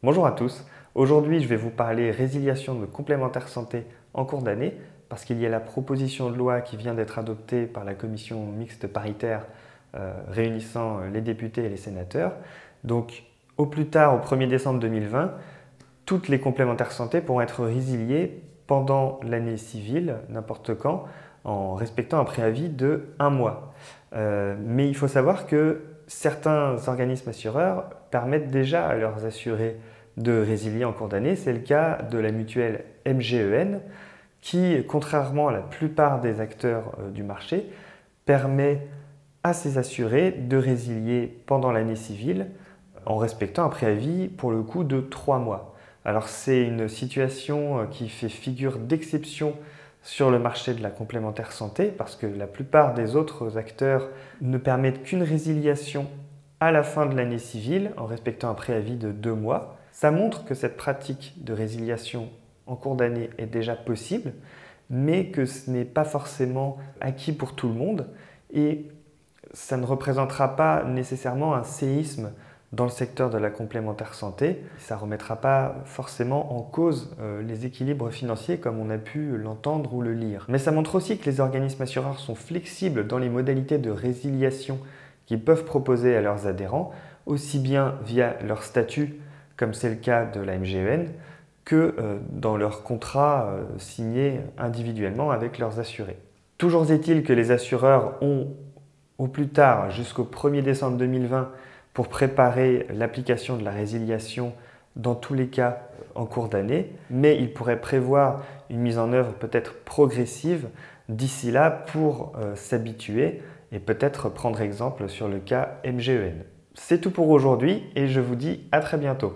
Bonjour à tous, aujourd'hui je vais vous parler résiliation de complémentaires santé en cours d'année parce qu'il y a la proposition de loi qui vient d'être adoptée par la commission mixte paritaire réunissant les députés et les sénateurs. Donc au plus tard, au 1er décembre 2020, toutes les complémentaires santé pourront être résiliées pendant l'année civile, n'importe quand, en respectant un préavis de 1 mois. Mais il faut savoir que certains organismes assureurs permettent déjà à leurs assurés de résilier en cours d'année. C'est le cas de la mutuelle MGEN qui, contrairement à la plupart des acteurs du marché, permet à ses assurés de résilier pendant l'année civile en respectant un préavis pour le coup de 3 mois. Alors c'est une situation qui fait figure d'exception sur le marché de la complémentaire santé parce que la plupart des autres acteurs ne permettent qu'une résiliation à la fin de l'année civile en respectant un préavis de 2 mois. Ça montre que cette pratique de résiliation en cours d'année est déjà possible, mais que ce n'est pas forcément acquis pour tout le monde et ça ne représentera pas nécessairement un séisme dans le secteur de la complémentaire santé. Ça ne remettra pas forcément en cause les équilibres financiers comme on a pu l'entendre ou le lire. Mais ça montre aussi que les organismes assureurs sont flexibles dans les modalités de résiliation qu'ils peuvent proposer à leurs adhérents, aussi bien via leur statut, comme c'est le cas de la MGEN, que dans leurs contrats signés individuellement avec leurs assurés. Toujours est-il que les assureurs ont au plus tard jusqu'au 1er décembre 2020 pour préparer l'application de la résiliation dans tous les cas en cours d'année, mais ils pourraient prévoir une mise en œuvre peut-être progressive d'ici là pour s'habituer et peut-être prendre exemple sur le cas MGEN. C'est tout pour aujourd'hui et je vous dis à très bientôt.